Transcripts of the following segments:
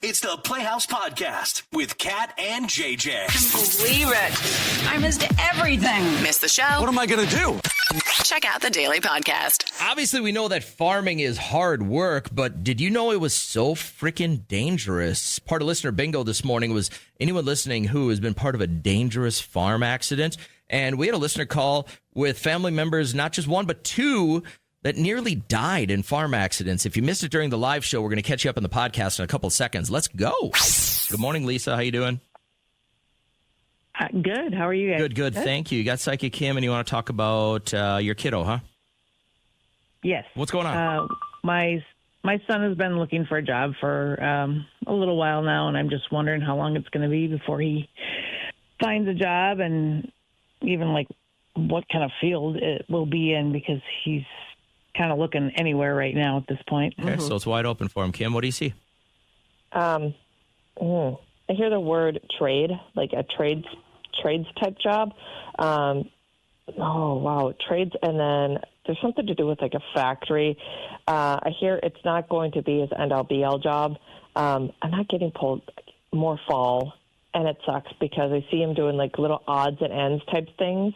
It's the Playhouse Podcast with Kat and JJ. Believe it. I missed everything. Missed the show? What am I going to do? Check out the Daily Podcast. Obviously, we know that farming is hard work, but did you know it was so freaking dangerous? Part of listener bingo this morning was anyone listening who has been part of a dangerous farm accident. And we had a listener call with family members, not just one, but two, that nearly died in farm accidents. If you missed it during the live show, we're going to catch you up in the podcast in a couple of seconds. Let's go. Good morning, Lisa. How you doing? Good. How are you guys? Good. Thank you. You got Psychic Kim, and you want to talk about your kiddo, huh? Yes. What's going on? My son has been looking for a job for a little while now, and I'm just wondering how long it's going to be before he finds a job, and even like what kind of field it will be in, because he's kind of looking anywhere right now at this point. Okay, so it's wide open for him. Kim, what do you see? I hear the word trade, like a trades type job. Oh, wow, trades, and then there's something to do with like a factory. I hear it's not going to be his end-all be-all job. I'm not getting pulled more fall, and it sucks because I see him doing like little odds and ends type things.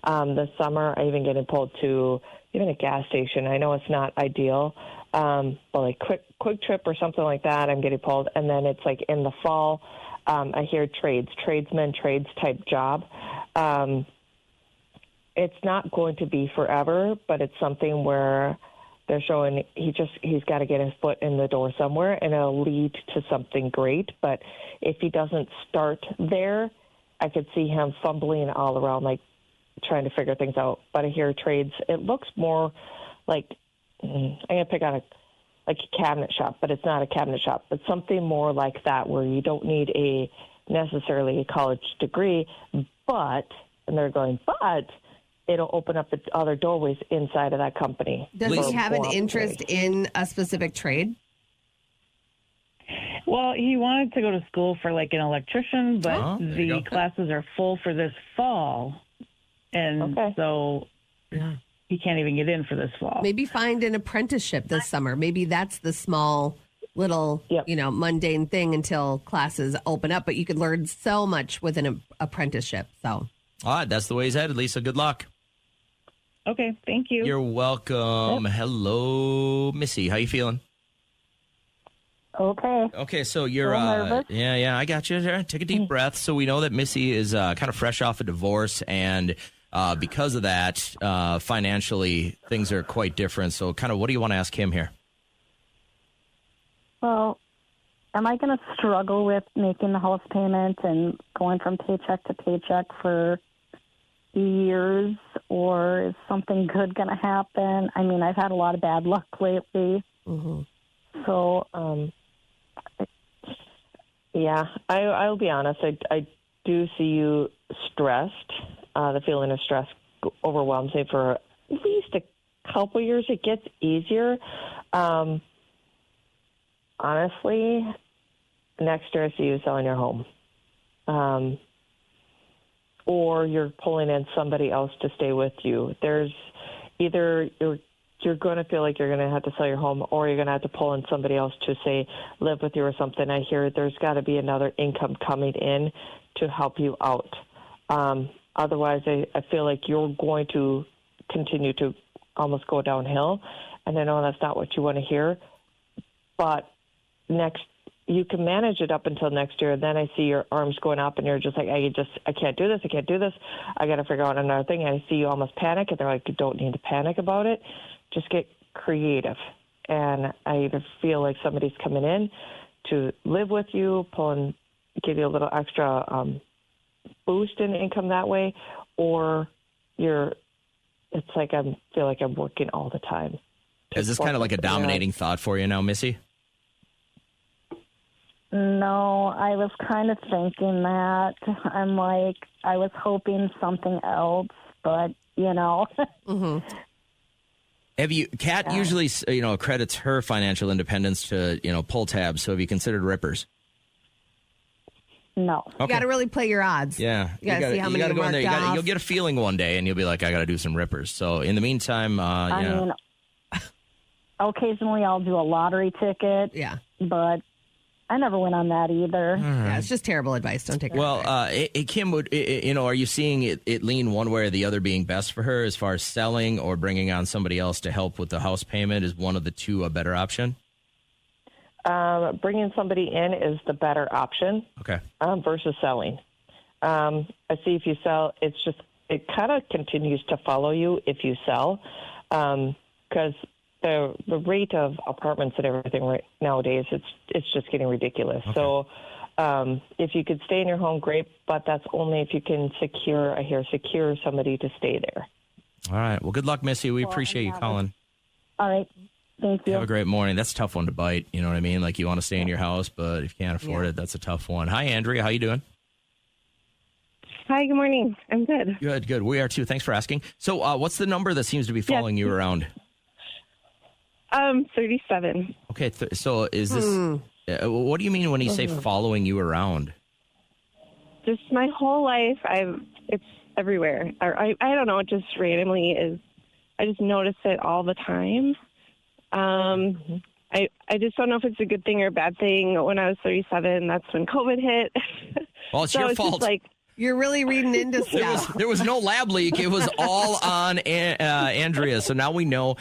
This summer, I even getting pulled to even a gas station. I know it's not ideal, but like quick trip or something like that, I'm getting pulled. And then it's like in the fall, I hear trades type job. It's not going to be forever, but it's something where they're showing he's got to get his foot in the door somewhere, and it'll lead to something great. But if he doesn't start there, I could see him fumbling all around, like trying to figure things out. But I hear trades, it looks more like, I'm going to pick on a cabinet shop, but it's not a cabinet shop, but something more like that, where you don't need necessarily a college degree, but it'll open up the other doorways inside of that company. Does he have an interest in a specific trade? Well, he wanted to go to school for like an electrician, but the classes are full for this fall. And so he can't even get in for this fall. Maybe find an apprenticeship this summer. Maybe that's the small little, mundane thing until classes open up. But you could learn so much with an apprenticeship. So, all right, that's the way he's headed, Lisa. Good luck. Okay, thank you. You're welcome. Yep. Hello, Missy. How you feeling? Okay, so you're I got you there. Take a deep breath. So we know that Missy is kind of fresh off a divorce, and because of that, financially things are quite different. So kind of what do you want to ask him here? Well, am I going to struggle with making the house payment and going from paycheck to paycheck for years, or is something good going to happen? I mean, I've had a lot of bad luck lately. Mm-hmm. So, I'll be honest. I do see you stressed. The feeling of stress overwhelms me for at least a couple years. It gets easier. Honestly, next year I see you selling your home. Or you're pulling in somebody else to stay with you. There's either you're going to feel like you're going to have to sell your home, or you're going to have to pull in somebody else to, say, live with you or something. I hear there's got to be another income coming in to help you out. Otherwise, I feel like you're going to continue to almost go downhill. And I know that's not what you want to hear. But you can manage it up until next year. Then I see your arms going up, and you're just like, I can't do this. I got to figure out another thing. And I see you almost panic, and they're like, you don't need to panic about it. Just get creative. And I either feel like somebody's coming in to live with you, give you a little extra boost in income that way, or it's like I feel like I'm working all the time. Is this kind of like a dominating thought for you now, Missy? No, I was kind of thinking that. I'm like, I was hoping something else, but, Mm-hmm. Have you, Kat usually, credits her financial independence to, pull tabs. So have you considered rippers? No. Okay. You got to really play your odds. Yeah. You got to see how many you marked off. You'll get a feeling one day, and you'll be like, I got to do some rippers. So in the meantime, I mean, occasionally I'll do a lottery ticket. Yeah. But I never went on that either. Yeah, it's just terrible advice. Don't take it. Well, Kim, are you seeing it lean one way or the other being best for her as far as selling or bringing on somebody else to help with the house payment? Is one of the two a better option? Bringing somebody in is the better option. Okay. Versus selling. I see if you sell, it kind of continues to follow you if you sell, because the rate of apartments and everything right nowadays, it's just getting ridiculous. Okay. So if you could stay in your home, great, but that's only if you can secure somebody to stay there. All right. Well, good luck, Missy. We appreciate you calling. All right. Thank you. Have a great morning. That's a tough one to bite. You know what I mean? Like, you want to stay in your house, but if you can't afford it, that's a tough one. Hi, Andrea. How you doing? Hi, good morning. I'm good. Good. We are too. Thanks for asking. So what's the number that seems to be following you around? 37. Okay. So is this, what do you mean when you say following you around? Just my whole life, it's everywhere. I don't know, it just randomly is, I just notice it all the time. I just don't know if it's a good thing or a bad thing. When I was 37, that's when COVID hit. Well, it's your fault. Like, you're really reading into stuff. There was no lab leak. It was all on Andrea. So now we know.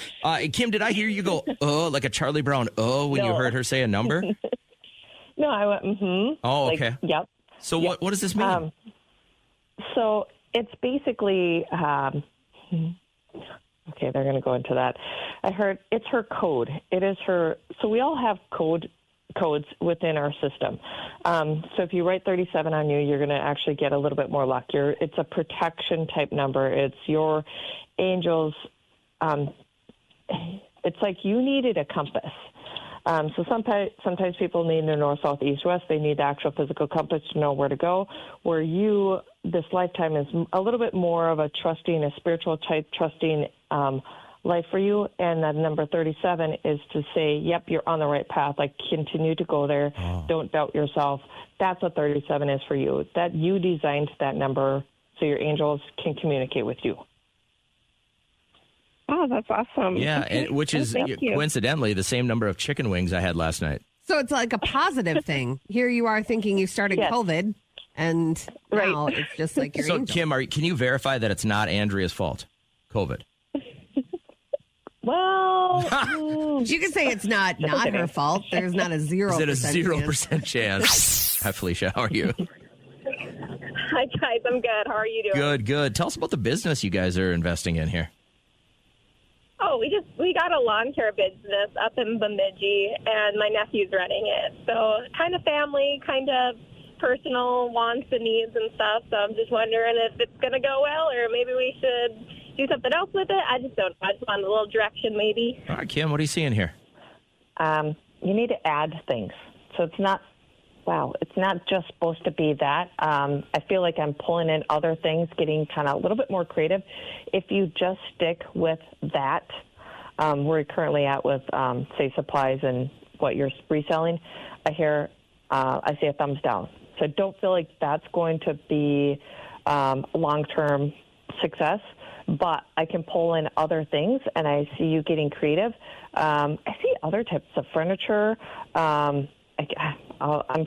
Kim, did I hear you go, like a Charlie Brown, when you heard her say a number? No, I went, Oh, okay. Like, yep. So yep. What does this mean? So it's basically, okay, they're going to go into that. I heard it's her code. It is her. So we all have codes within our system. So if you write 37 on you, you're going to actually get a little bit more luck. It's a protection type number. It's your angels. It's like you needed a compass. So sometimes people need the north, south, east, west. They need the actual physical compass to know where to go. Where you, this lifetime is a little bit more of a spiritual type trusting life for you. And that number 37 is to say, yep, you're on the right path. Like, continue to go there. Don't doubt yourself. That's what 37 is for you. That you designed that number so your angels can communicate with you. Oh, that's awesome. Yeah, okay. which is coincidentally the same number of chicken wings I had last night. So it's like a positive thing. Here you are thinking you started COVID, and now it's just like your angel. Kim, can you verify that it's not Andrea's fault, COVID? Well, you can say it's not her fault. There's not a 0%. Is it a 0% chance? Hi, Felicia. How are you? Hi, guys. I'm good. How are you doing? Good. Tell us about the business you guys are investing in here. Oh, we got a lawn care business up in Bemidji, and my nephew's running it. So kind of family, kind of personal wants and needs and stuff. So I'm just wondering if it's going to go well, or maybe we should do something else with it. I just don't know. I just want a little direction, maybe. All right, Kim, what are you seeing here? You need to add things. So it's not just supposed to be that. I feel like I'm pulling in other things, getting kind of a little bit more creative. If you just stick with that, where you're currently at with, say, supplies and what you're reselling, I see a thumbs down. So I don't feel like that's going to be long-term success, but I can pull in other things, and I see you getting creative. I see other types of furniture. I'm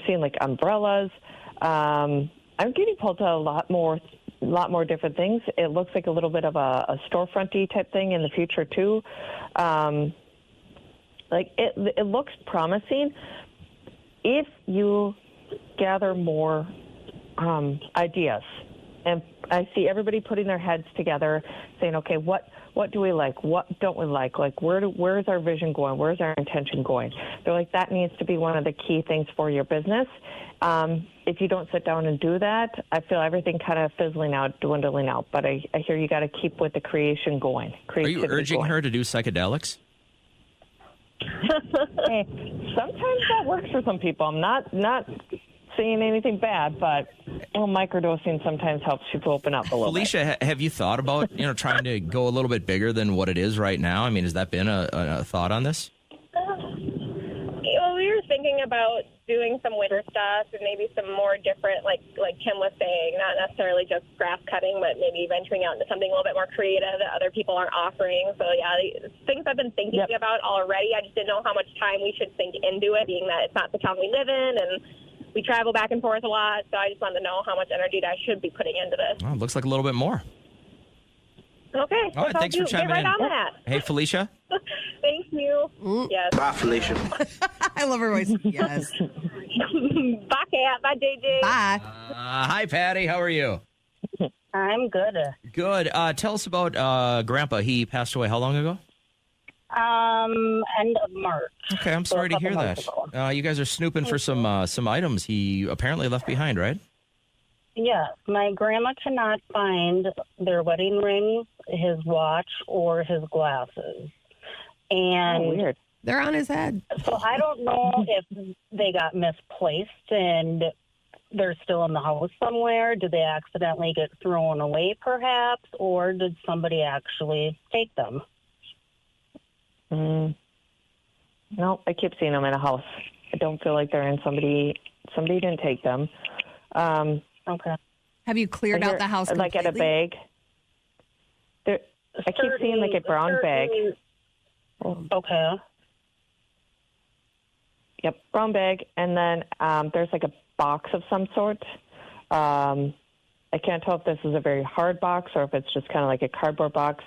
seeing like umbrellas. I'm getting pulled to a lot more different things. It looks like a little bit of a storefront-y type thing in the future too. Like it looks promising if you gather more ideas. And I see everybody putting their heads together, saying, "Okay, what do we like? What don't we like? Like, where is our vision going? Where is our intention going?" They're like, that needs to be one of the key things for your business. If you don't sit down and do that, I feel everything kind of fizzling out, dwindling out. But I hear you got to keep with the creation going. Are you urging her to do psychedelics? Hey, sometimes that works for some people. I'm not saying anything bad, but microdosing sometimes helps people open up a little Felicia, bit. have you thought about trying to go a little bit bigger than what it is right now? I mean, has that been a thought on this? Well, we were thinking about doing some winter stuff and maybe some more different, like Kim was saying, not necessarily just grass cutting, but maybe venturing out into something a little bit more creative that other people aren't offering. So, yeah, things I've been thinking about already. I just didn't know how much time we should sink into it, being that it's not the town we live in and we travel back and forth a lot. So I just wanted to know how much energy I should be putting into this. Oh, it looks like a little bit more. Okay. All right, thanks for chiming Get right in. on that. Hey, Felicia. Thank you. Yes. Bye, Felicia. I love her voice. Yes. Bye, Kat. Bye, JJ. Bye. Hi, Patty. How are you? I'm good. Good. Tell us about Grandpa. He passed away how long ago? End of March. Okay, I'm sorry to hear that. You guys are snooping for some items he apparently left behind, right? Yes, my grandma cannot find their wedding ring, his watch, or his glasses. And weird. They're on his head. So I don't know if they got misplaced and they're still in the house somewhere. Did they accidentally get thrown away, perhaps, or did somebody actually take them? No, I keep seeing them in a house. I don't feel like they're in somebody didn't take them. Okay. Have you cleared out the house like completely? at a bag? I keep seeing like a brown bag. Okay. Yep, brown bag, and then there's like a box of some sort. I can't tell if this is a very hard box or if it's just kind of like a cardboard box.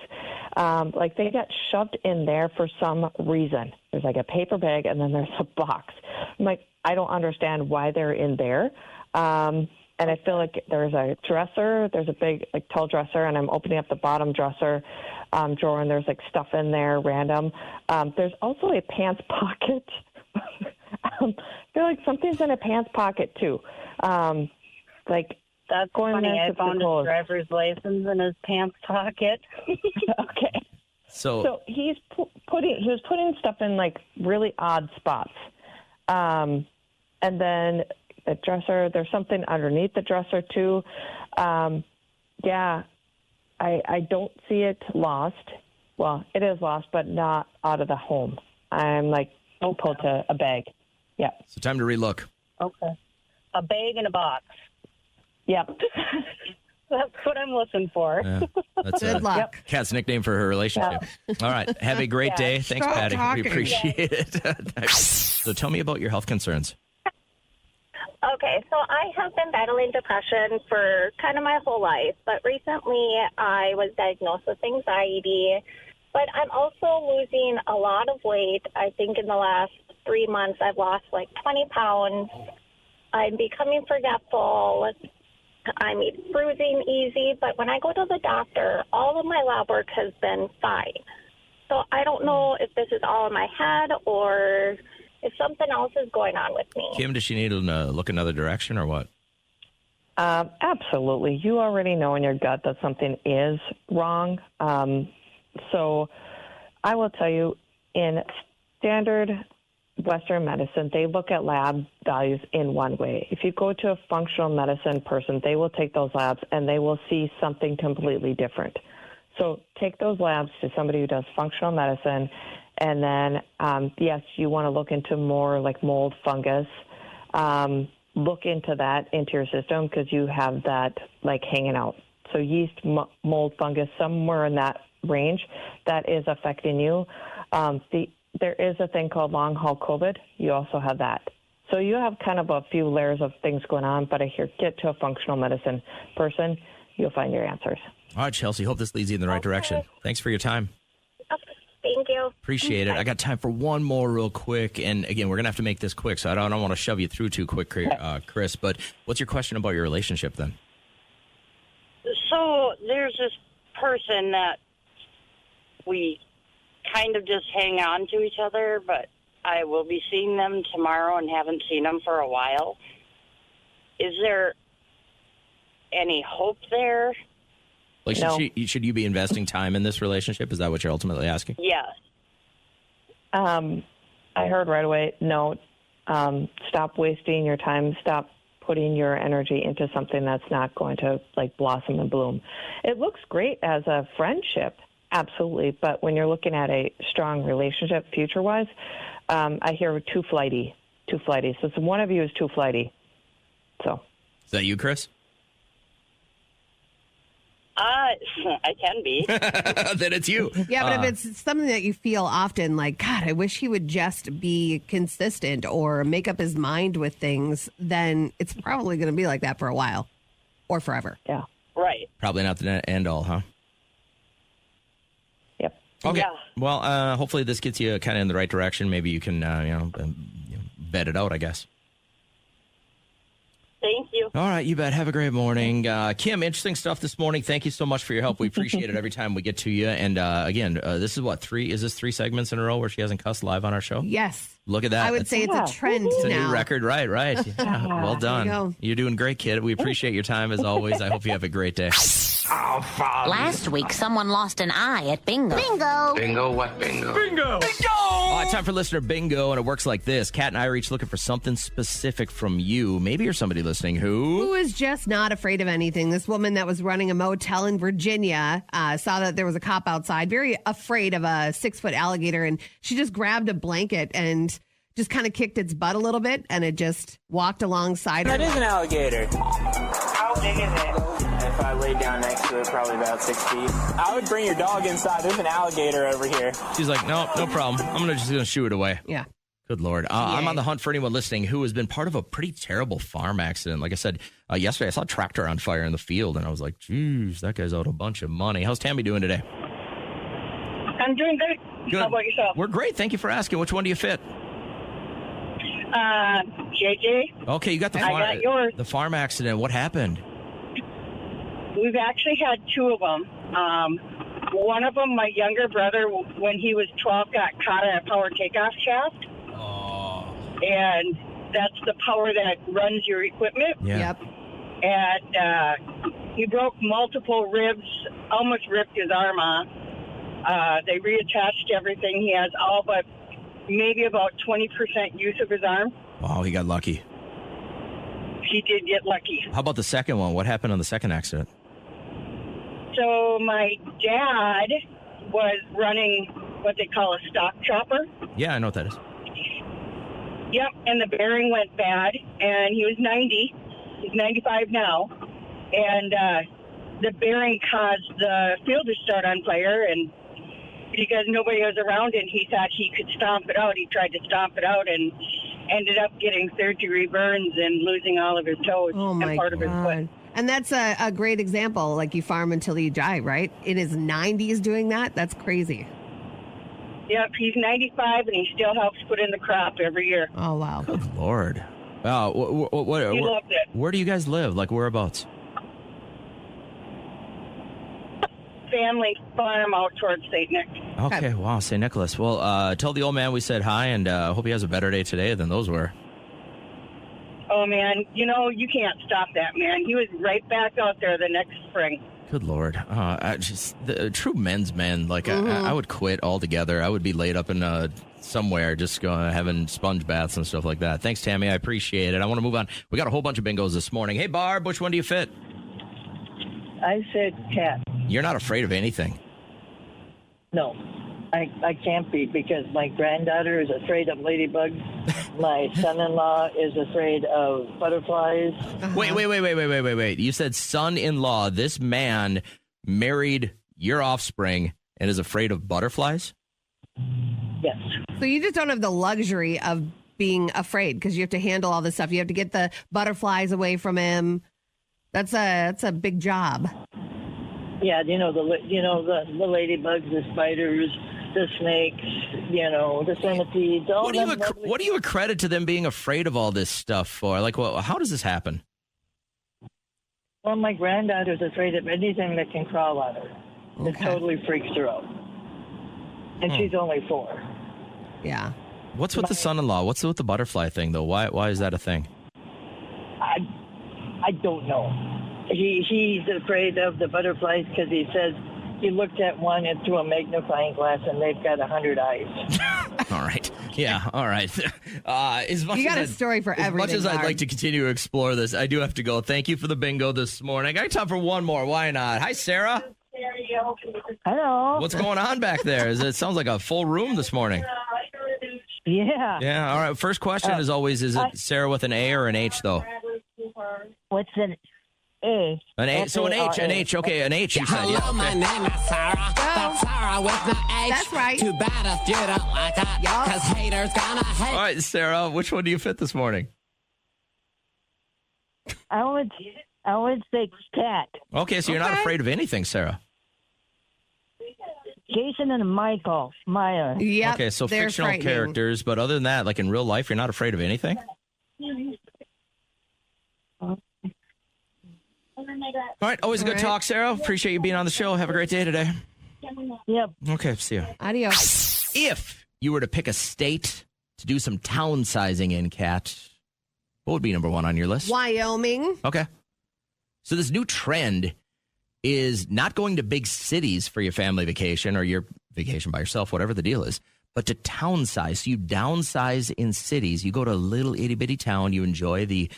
Like they got shoved in there for some reason. There's like a paper bag, and then there's a box. I'm like, I don't understand why they're in there. And I feel like there's a dresser. There's a big, like, tall dresser, and I'm opening up the bottom dresser drawer, and there's, like, stuff in there, random. There's also a pants pocket. I feel like something's in a pants pocket, too. Like, that's going funny. there I to found the his driver's license in his pants pocket. Okay. So he was putting stuff in, like, really odd spots. And then the dresser, there's something underneath the dresser too. Yeah, I don't see it lost. Well, it is lost, but not out of the home. I'm like pulled to a bag. Yeah. So time to relook. Okay. A bag and a box. Yep. That's what I'm looking for. Yeah, that's Good luck. Kat's nickname for her relationship. All right. Have a great day. Thanks, Stop Patty. talking. We appreciate it. So tell me about your health concerns. Okay, so I have been battling depression for kind of my whole life, but recently I was diagnosed with anxiety, but I'm also losing a lot of weight. I think in the last 3 months I've lost like 20 pounds. I'm becoming forgetful. I'm bruising easy, but when I go to the doctor, all of my lab work has been fine. So I don't know if this is all in my head or if something else is going on with me. Kim, does she need to look another direction or what? Absolutely. You already know in your gut that something is wrong. So I will tell you, in standard Western medicine, they look at lab values in one way. If you go to a functional medicine person, they will take those labs and they will see something completely different. So take those labs to somebody who does functional medicine. And then, yes, you want to look into more like mold, fungus. Look into that into your system because you have that like hanging out. So yeast, mold, fungus, somewhere in that range that is affecting you. There is a thing called long haul COVID. You also have that. So you have kind of a few layers of things going on, but I hear get to a functional medicine person. You'll find your answers. All right, Chelsea, hope this leads you in the right direction. Thanks for your time. Thank you. Appreciate it. I got time for one more real quick. And again, we're going to have to make this quick, so I don't want to shove you through too quick, Chris. But what's your question about your relationship then? So there's this person that we kind of just hang on to each other, but I will be seeing them tomorrow and haven't seen them for a while. Is there any hope there? Like, No. should you be investing time in this relationship? Is that what you're ultimately asking? Yes. I heard right away, no, stop wasting your time. Stop putting your energy into something that's not going to like blossom and bloom. It looks great as a friendship, absolutely. But when you're looking at a strong relationship future-wise, I hear too flighty too flighty. So one of you is too flighty. So. Is that you, Chris? I can be. Then it's you. Yeah, but if it's something that you feel often, like, God, I wish he would just be consistent or make up his mind with things, then it's probably going to be like that for a while or forever. Yeah. Right. Probably not the end all, huh? Yep. Okay. Yeah. Well, hopefully this gets you kind of in the right direction. Maybe you can, vet it out, I guess. Thank you. All right, you bet. Have a great morning. Kim, interesting stuff this morning. Thank you so much for your help. We appreciate it every time we get to you. And again, this is what, is this 3 segments in a row where she hasn't cussed live on our show? Yes. Look at that. I would say it's a trend It's a now. new record. Right. Yeah, well done. You're doing great, kid. We appreciate your time as always. I hope you have a great day. Last week, someone lost an eye at bingo. Bingo! Bingo what bingo? Bingo! All right, time for listener bingo, and it works like this. Kat and I are each looking for something specific from you. Maybe you're somebody listening who is just not afraid of anything. This woman that was running a motel in Virginia saw that there was a cop outside, very afraid of a 6-foot alligator, and she just grabbed a blanket and just kind of kicked its butt a little bit, and it just walked alongside her. That is an alligator. How big is it? If I laid down next to it, probably about 6 feet. I would bring your dog inside. There's an alligator over here. She's like, no problem. I'm just going to shoo it away. Yeah. Good Lord. I'm on the hunt for anyone listening who has been part of a pretty terrible farm accident. Like I said, yesterday I saw a tractor on fire in the field, and I was like, geez, that guy's owed a bunch of money. How's Tammy doing today? I'm doing good. Good. How about yourself? We're great. Thank you for asking. Which one do you fit? JJ. Okay, you got I got yours. the farm accident. What happened? We've actually had 2 of them. One of them, my younger brother, when he was 12, got caught in a power takeoff shaft. Oh. And that's the power that runs your equipment. Yeah. Yep. And he broke multiple ribs, almost ripped his arm off. They reattached everything. He has all but maybe about 20% use of his arm. Wow, he got lucky. He did get lucky. How about the second one? What happened on the second accident? So my dad was running what they call a stock chopper. Yeah, I know what that is. Yep, and the bearing went bad, and he was 90. He's 95 now. And the bearing caused the field to start on fire, and because nobody was around and he thought he could stomp it out, he tried to stomp it out and ended up getting third-degree burns and losing all of his toes and part of his foot. And that's a great example. Like, you farm until you die, right? In his 90s doing that? That's crazy. Yep, he's 95 and he still helps put in the crop every year. Oh, wow. Good Lord. Wow. He loved it. Where do you guys live? Like, whereabouts? Family farm out towards St. Nick. Okay, wow, St. Nicholas. Well, tell the old man we said hi, and hope he has a better day today than those were. Oh, man, you can't stop that, man. He was right back out there the next spring. Good Lord. The true men's men. Like, I would quit altogether. I would be laid up in somewhere just having sponge baths and stuff like that. Thanks, Tammy. I appreciate it. I want to move on. We got a whole bunch of bingos this morning. Hey, Barb, which one do you fit? I said cat. You're not afraid of anything. No, I can't be, because my granddaughter is afraid of ladybugs. My son-in-law is afraid of butterflies. Wait. You said son-in-law. This man married your offspring and is afraid of butterflies? Yes. So you just don't have the luxury of being afraid, because you have to handle all this stuff. You have to get the butterflies away from him. That's a big job. Yeah, the ladybugs, the spiders, the snakes, the centipedes. What do you accredit to them being afraid of all this stuff for? Like, how does this happen? Well, my granddaughter's afraid of anything that can crawl on her. Okay. It totally freaks her out. And she's only 4. Yeah. What's with the son-in-law? What's with the butterfly thing, though? Why is that a thing? I don't know. He's afraid of the butterflies because he says he looked at one and through a magnifying glass and they've got 100 eyes. All right. Yeah, all right. You got a story for everything. As much as I'd like to continue to explore this, I do have to go. Thank you for the bingo this morning. I got time for one more. Why not? Hi, Sarah. Hello. What's going on back there? It sounds like a full room this morning. Yeah. Yeah, all right. First question is always, is it Sarah with an A or an H, though? What's an A? An A. So an H. Okay, an H, you said. Hello, Yeah, okay. my name is Sarah. That's Sarah with the H. That's right. Too bad if you don't like it, because haters gonna hate. All right, Sarah, which one do you fit this morning? I would say cat. Okay, so you're not afraid of anything, Sarah. Jason and Michael Myers. Yep. Okay, so they're fictional frightening. characters, but other than that, like in real life, you're not afraid of anything? All right, always a good talk, Sarah. Appreciate you being on the show. Have a great day today. Yep. Okay, see you. Adios. If you were to pick a state to do some town sizing in, Kat, what would be number one on your list? Wyoming. Okay. So this new trend is not going to big cities for your family vacation or your vacation by yourself, whatever the deal is, but to town size. So you downsize in cities. You go to a little itty bitty town. You enjoy the,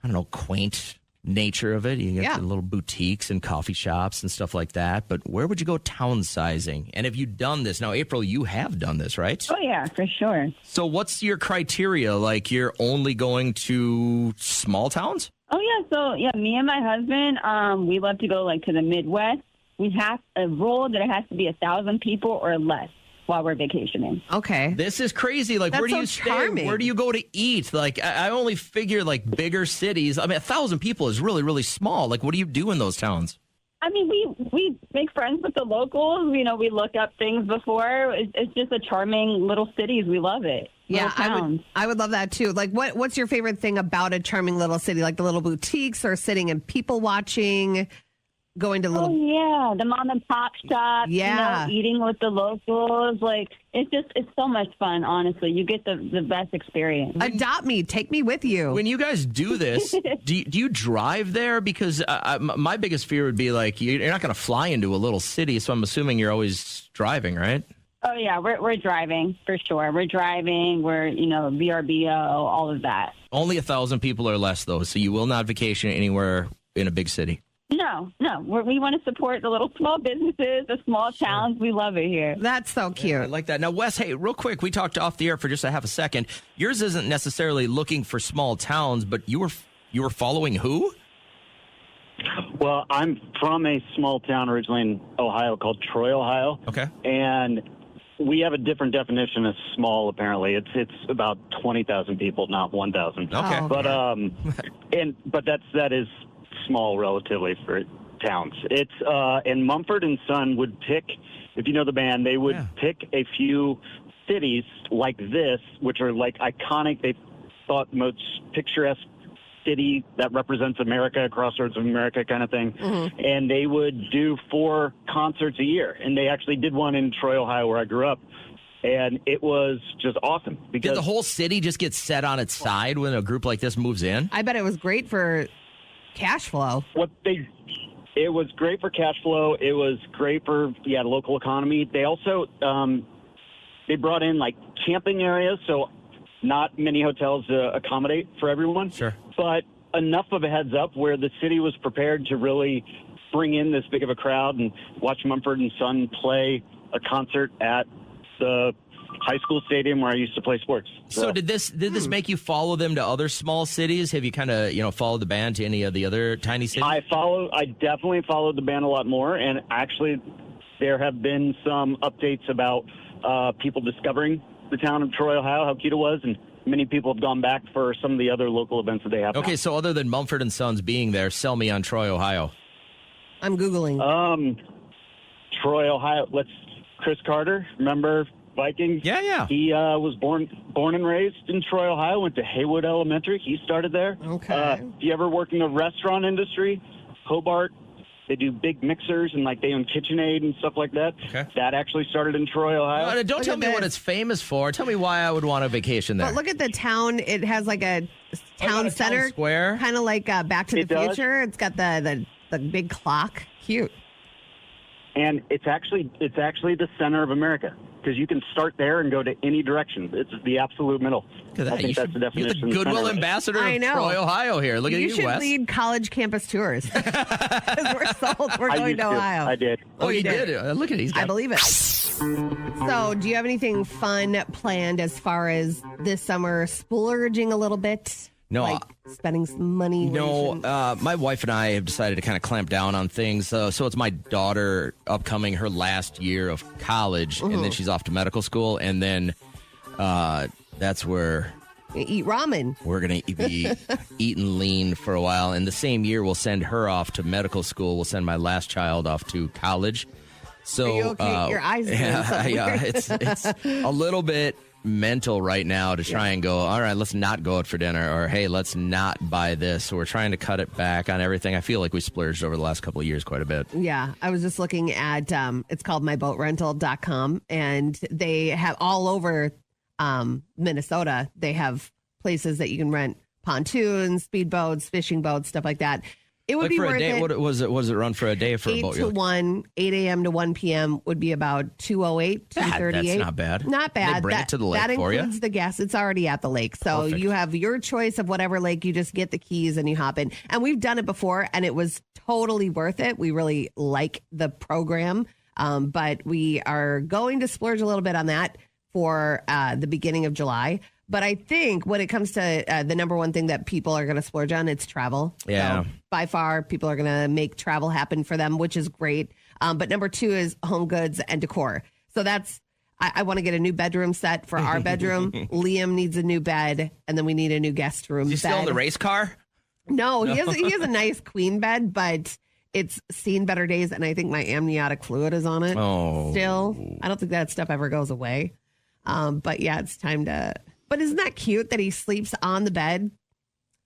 I don't know, quaint nature of it. You get the little boutiques and coffee shops and stuff like that. But where would you go town sizing? And have you done this? Now, April, you have done this, right? Oh, yeah, for sure. So what's your criteria? Like you're only going to small towns? Oh, yeah. So, yeah, me and my husband, we love to go, like, to the Midwest. We have a rule that it has to be 1,000 people or less while we're vacationing. Okay. This is crazy. Like, That's where do you so stay? charming. Where do you go to eat? Like, I only figure, like, bigger cities. I mean, 1,000 people is really, really small. Like, what do you do in those towns? I mean, we make friends with the locals. You know, we look up things before. It's just a charming little cities. We love it. Yeah, Little I would love that too. Like, what's your favorite thing about a charming little city? Like the little boutiques, or sitting and people watching, going to little. Oh yeah, the mom and pop shop. Yeah, you know, eating with the locals. Like it's so much fun. Honestly, you get the best experience. Adopt me, take me with you. When you guys do this, do you drive there? Because my biggest fear would be like you're not going to fly into a little city, so I'm assuming you're always driving, right? Oh yeah, we're driving for sure. We're driving. We're VRBO, all of that. Only 1,000 people or less, though, so you will not vacation anywhere in a big city. No. We want to support the little small businesses, the small towns. We love it here. That's so cute. Yeah, I like that. Now, Wes, hey, real quick, we talked off the air for just a half a second. Yours isn't necessarily looking for small towns, but you were following who? Well, I'm from a small town originally in Ohio called Troy, Ohio. Okay. And we have a different definition of small. Apparently, it's about 20,000 people, not 1,000. Okay. But that is small relatively for towns. It's and Mumford and Son would pick, if you know the band, they would pick a few cities like this, which are like iconic. They thought most picturesque city that represents America, crossroads of America kind of thing. Mm-hmm. And they would do 4 concerts a year. And they actually did one in Troy, Ohio, where I grew up. And it was just awesome. Because did the whole city just get set on its side when a group like this moves in? I bet it was great for cash flow. It was great for cash flow. It was great for the local economy. They also they brought in like camping areas, so not many hotels accommodate for everyone. Sure. But enough of a heads up where the city was prepared to really bring in this big of a crowd and watch Mumford and Son play a concert at the high school stadium where I used to play sports. So did this make you follow them to other small cities? Have you kind of followed the band to any of the other tiny cities? I definitely followed the band a lot more, and actually there have been some updates about people discovering the town of Troy, Ohio, how cute it was, and many people have gone back for some of the other local events that they have. Okay, now. so other than Mumford and Sons being there, sell me on Troy, Ohio. I'm Googling. Troy, Ohio. Chris Carter, remember Vikings? Yeah. He was born and raised in Troy, Ohio, went to Haywood Elementary. He started there. Okay. If you ever work in the restaurant industry, Hobart, they do big mixers and they own KitchenAid and stuff like that. Okay. That actually started in Troy, Ohio. No, don't tell me what it's famous for. Tell me why I would want a vacation there. But look at the town. It has like a town a center. town square? Kind of like Back to the It does. Future. It's got the big clock. Cute. and it's actually the center of America because you can start there and go to any direction. It's the absolute middle. Look at that. I think that's the definition. You're the goodwill ambassador of Troy, Ohio here. Look at you, You should Wes. lead college campus tours. 'Cause we're sold. We're going to Ohio. I did. Oh, you did? Look at it. I believe it. So, do you have anything fun planned as far as this summer splurging a little bit? No, like spending some money. No, my wife and I have decided to kind of clamp down on things. So it's my daughter upcoming her last year of college, and then she's off to medical school, and then that's where eat ramen. We're going to be eating lean for a while. And the same year, we'll send her off to medical school. We'll send my last child off to college. So, are you okay? Your eyes are it's a little bit mental right now to try and go, all right, let's not go out for dinner, or hey, let's not buy this. So we're trying to cut it back on everything. I feel like we splurged over the last couple of years quite a bit. Yeah, I was just looking at it's called myboatrental.com, and they have all over Minnesota. They have places that you can rent pontoons, speedboats, fishing boats, stuff like that. It would like be for worth a day, it. What was it run for a day for a 8 boat? to 1, 8 a.m. to 1 p.m. would be about $208, $238. That's not bad. Not bad. They bring it to the lake that for you? includes the gas. It's already at the lake. So Perfect. you have your choice of whatever lake. You just get the keys and you hop in. And we've done it before, and it was totally worth it. We really like the program, but we are going to splurge a little bit on that for the beginning of July. But I think when it comes to the number one thing that people are going to splurge on, it's travel. Yeah. So by far, people are going to make travel happen for them, which is great. But number two is home goods and decor. So that's, I want to get a new bedroom set for our bedroom. Liam needs a new bed, and then we need a new guest room. Is he still in the race car? No, he has a nice queen bed, but it's seen better days, and I think my amniotic fluid is on it. Oh. Still, I don't think that stuff ever goes away. But yeah, it's time to. But isn't that cute that he sleeps on the bed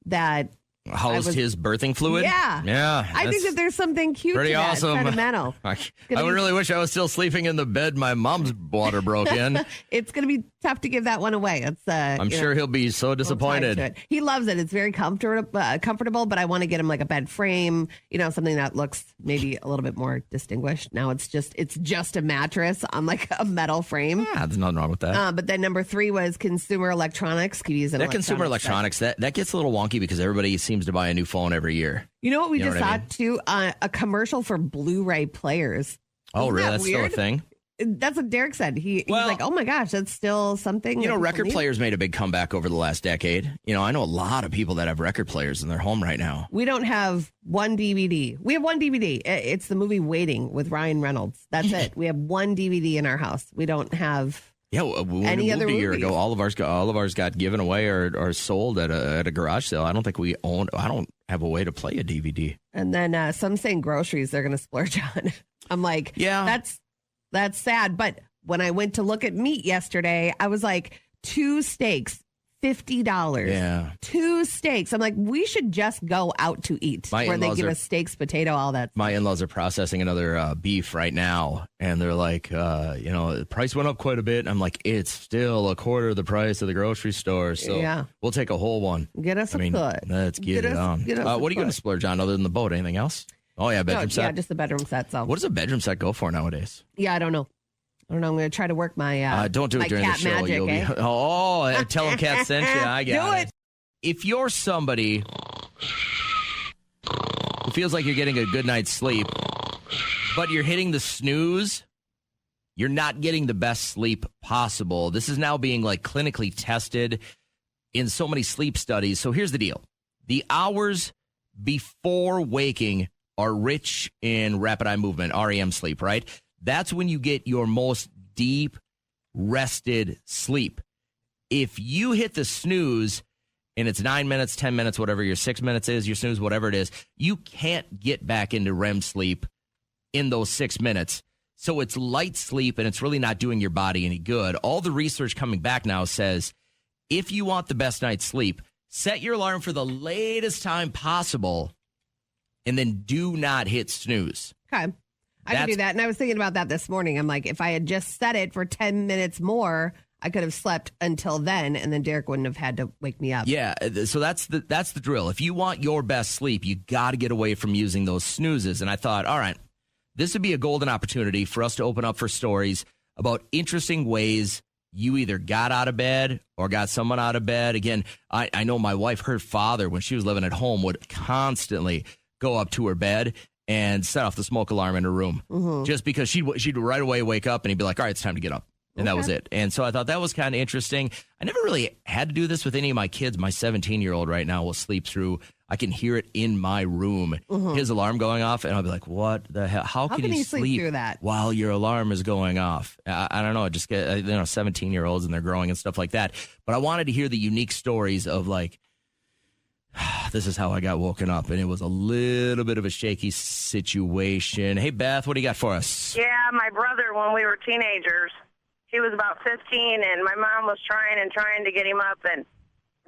that Housed his birthing fluid? Yeah. Yeah. I think that there's something cute pretty to that. awesome. Sentimental. I really wish I was still sleeping in the bed my mom's water broke in. It's going to be tough to give that one away. It's I'm sure he'll be so disappointed. He loves it. It's very comfortable, but I want to get him like a bed frame, something that looks maybe a little bit more distinguished. Now it's just a mattress on like a metal frame. Yeah, there's nothing wrong with that. But then number 3 was consumer electronics. Consumer electronics, that gets a little wonky because everybody seems to buy a new phone every year. You know what we just saw I mean? too? A commercial for Blu-ray players. Oh, Isn't really? that That's weird? still a thing? That's what Derek said. He's like, oh my gosh, that's still something. that people Record need. players made a big comeback over the last decade. I know a lot of people that have record players in their home right now. We don't have one DVD. We have one DVD. It's the movie Waiting with Ryan Reynolds. That's it. We have one DVD in our house. We don't have. Yeah, when Any we other moved a year movies? ago, all of ours got given away or sold at a garage sale. I don't think we own. I don't have a way to play a DVD. And then some saying groceries they're going to splurge on. I'm like, yeah, that's sad. But when I went to look at meat yesterday, I was like, 2 steaks, $50. Yeah. 2 steaks. I'm like, we should just go out to eat My where they in-laws give are- us steaks, potato, all that. My in-laws are processing another beef right now, and they're like, the price went up quite a bit. And I'm like, it's still a quarter of the price of the grocery store, so Yeah. we'll take a whole one. Get us a foot. Let's get Get it us- on. get us a What are you going to foot. splurge on other than the boat? Anything else? Oh yeah, bedroom set. Yeah, just the bedroom set. So What does a bedroom set go for nowadays? yeah, I don't know. I'm going to try to work my Don't do my it during the cat show. magic, You'll eh? be tell them Cat sent you. I got Do it. If you're somebody who feels like you're getting a good night's sleep, but you're hitting the snooze, you're not getting the best sleep possible. This is now being like clinically tested in so many sleep studies. So here's the deal. The hours before waking are rich in rapid eye movement, REM sleep, right? That's when you get your most deep, rested sleep. If you hit the snooze and it's 9 minutes, 10 minutes, whatever your 6 minutes is, your snooze, whatever it is, you can't get back into REM sleep in those 6 minutes. So it's light sleep and it's really not doing your body any good. All the research coming back now says if you want the best night's sleep, set your alarm for the latest time possible and then do not hit snooze. Okay. I can do that. And I was thinking about that this morning. I'm like, if I had just set it for 10 minutes more, I could have slept until then, and then Derek wouldn't have had to wake me up. Yeah, so that's the drill. If you want your best sleep, you got to get away from using those snoozes. And I thought, all right, this would be a golden opportunity for us to open up for stories about interesting ways you either got out of bed or got someone out of bed. Again, I know my wife, her father, when she was living at home, would constantly go up to her bed and set off the smoke alarm in her room just because she'd right away wake up and he'd be like, all right, it's time to get up. And that was it. And so I thought that was kind of interesting. I never really had to do this with any of my kids. My 17-year-old right now will sleep through. I can hear it in my room, his alarm going off, and I'll be like, what the hell? How can you sleep through that while your alarm is going off? I don't know. I just get, 17-year-olds and they're growing and stuff like that. But I wanted to hear the unique stories of like, this is how I got woken up. And it was a little bit of a shaky situation. Hey, Beth, what do you got for us? Yeah, my brother, when we were teenagers, he was about 15, and my mom was trying to get him up, and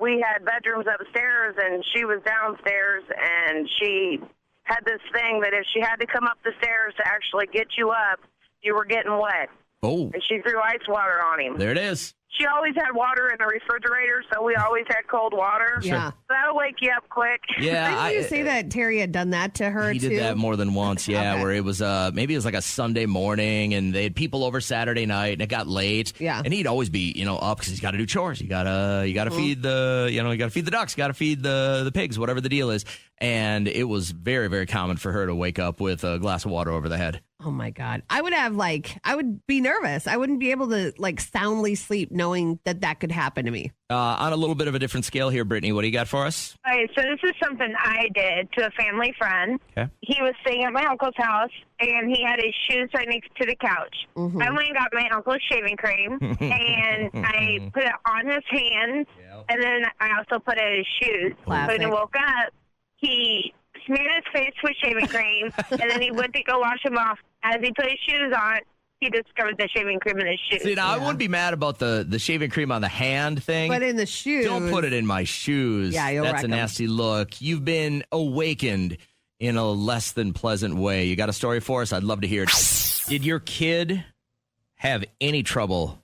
we had bedrooms upstairs, and she was downstairs, and she had this thing that if she had to come up the stairs to actually get you up, you were getting wet. Oh. And she threw ice water on him. There it is. She always had water in the refrigerator, so we always had cold water. Yeah. So that'll wake you up quick. Yeah. Didn't you say that Terry had done that to her, He too? did that more than once, yeah, Okay. where it was maybe it was like a Sunday morning and they had people over Saturday night and it got late. Yeah. And he'd always be, up because he's got to do chores. You gotta feed the, you gotta feed the ducks, you gotta feed the pigs, whatever the deal is. And it was very, very common for her to wake up with a glass of water over the head. Oh my God. I would be nervous. I wouldn't be able to soundly sleep knowing that could happen to me. On a little bit of a different scale here, Brittany, what do you got for us? Okay, so this is something I did to a family friend. Okay. He was staying at my uncle's house, and he had his shoes right next to the couch. I went and got my uncle's shaving cream, and I put it on his hands, and then I also put it in his shoes. Classic. When he woke up, he smeared his face with shaving cream, and then he went to go wash him off. As he put his shoes on, he discovered the shaving cream in his shoes. See, now I wouldn't be mad about the shaving cream on the hand thing. But in the shoes. Don't put it in my shoes. Yeah, you'll That's wreck a 'em. nasty look. You've been awakened in a less than pleasant way. You got a story for us? I'd love to hear it. Did your kid have any trouble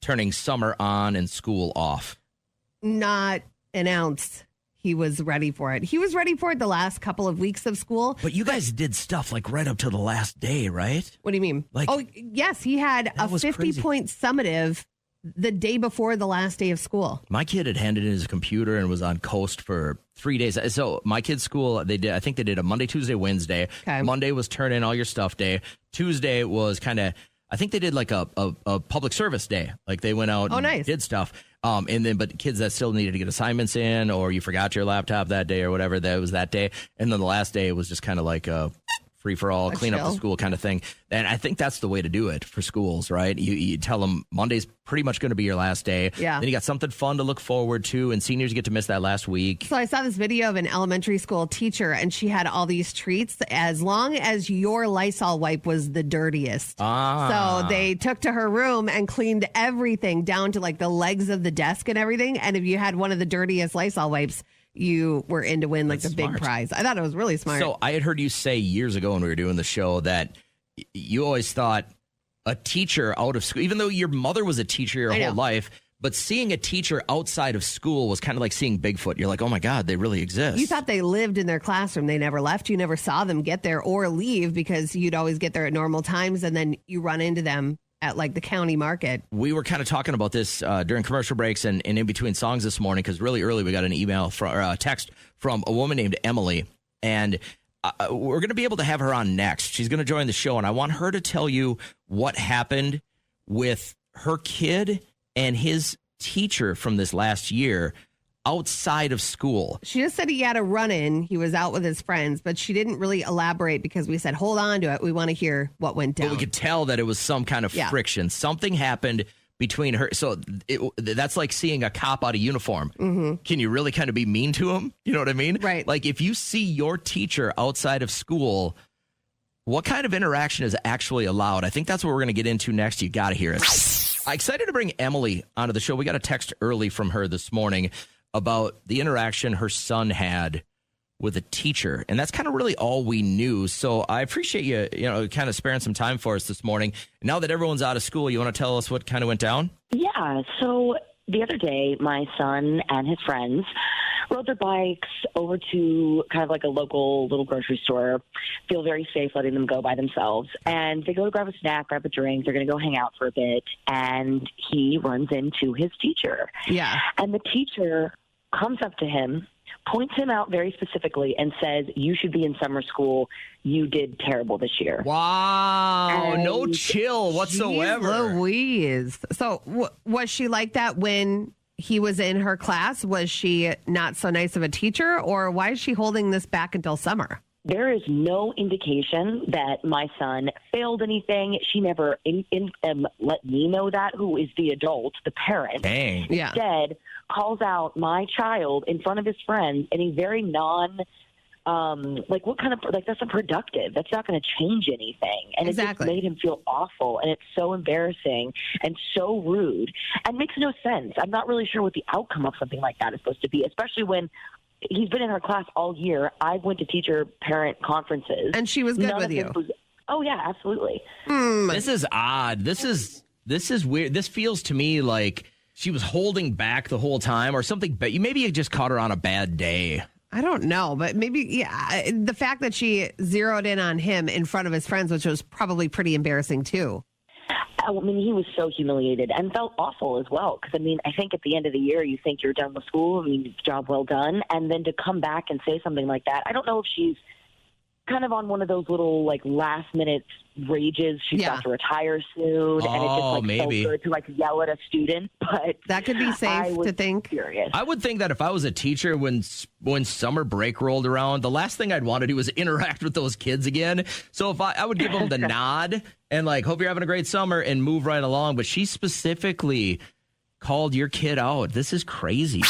turning summer on and school off? Not an ounce. He was ready for it. He was ready for it the last couple of weeks of school. But you guys did stuff right up to the last day, right? What do you mean? Yes, he had a 50-point summative the day before the last day of school. My kid had handed in his computer and was on coast for 3 days. So my kid's school, I think they did a Monday, Tuesday, Wednesday. Okay. Monday was turn in all your stuff day. Tuesday was I think they did a public service day. Like they went out and did stuff. But kids that still needed to get assignments in, or you forgot your laptop that day or whatever, that was that day. And then the last day, it was just kind of like a free for all, clean up the school kind of thing. And I think that's the way to do it for schools, right? You tell them Monday's pretty much going to be your last day. Yeah. Then you got something fun to look forward to, and seniors get to miss that last week. So I saw this video of an elementary school teacher, and she had all these treats as long as your Lysol wipe was the dirtiest. So they took to her room and cleaned everything down to the legs of the desk and everything. And if you had one of the dirtiest Lysol wipes, you were in to win the big prize. I thought it was really smart. So I had heard you say years ago when we were doing the show that you always thought a teacher out of school, even though your mother was a teacher your whole life, but seeing a teacher outside of school was kind of like seeing Bigfoot. You're like, oh my God, they really exist. You thought they lived in their classroom. They never left. You never saw them get there or leave because you'd always get there at normal times, and then you run into them at the county market. We were kind of talking about this during commercial breaks and in between songs this morning, because really early we got an email or a text from a woman named Emily, and we're going to be able to have her on next. She's going to join the show, and I want her to tell you what happened with her kid and his teacher from this last year outside of school. She just said he had a run-in. He was out with his friends, but she didn't really elaborate because we said, hold on to it. We want to hear what went down. But we could tell that it was some kind of friction. Something happened between her. So that's like seeing a cop out of uniform. Mm-hmm. Can you really kind of be mean to him? You know what I mean? Right. Like if you see your teacher outside of school, what kind of interaction is actually allowed? I think that's what we're going to get into next. You got to hear it. I'm excited to bring Emily onto the show. We got a text early from her this morning about the interaction her son had with a teacher. And that's kind of really all we knew. So I appreciate you kind of sparing some time for us this morning. Now that everyone's out of school, you want to tell us what kind of went down? Yeah. So the other day, my son and his friends rode their bikes over to kind of like a local little grocery store, feel very safe letting them go by themselves. And they go to grab a snack, grab a drink. They're going to go hang out for a bit. And he runs into his teacher. Yeah. And the teacher comes up to him, points him out very specifically, and says, "You should be in summer school. You did terrible this year." Wow. And no chill whatsoever. Jeez Louise. So was she like that when he was in her class? Was she not so nice of a teacher, or why is she holding this back until summer? There is no indication that my son failed anything. She never let me know that, who is the adult, the parent. Dang. Yeah. Instead, calls out my child in front of his friends in a very that's unproductive. That's not going to change anything. And Exactly. It just made him feel awful. And it's so embarrassing and so rude and makes no sense. I'm not really sure what the outcome of something like that is supposed to be, especially when he's been in her class all year. I went to teacher-parent conferences. And she was good with you. Oh, yeah, absolutely. This is odd. This is weird. This feels to me like she was holding back the whole time or something. But maybe you just caught her on a bad day. I don't know, but maybe, the fact that she zeroed in on him in front of his friends, which was probably pretty embarrassing too. I mean, he was so humiliated and felt awful as well. Because, I think at the end of the year, you think you're done with school. Job well done. And then to come back and say something like that, I don't know if she's kind of on one of those little, last-minute rages. She's got to retire soon. And it's just, maybe. so good to, yell at a student. But that could be safe to think. Furious. I would think that if I was a teacher when summer break rolled around, the last thing I'd want to do was interact with those kids again. So if I would give them the nod and hope you're having a great summer and move right along. But she specifically called your kid out. This is crazy.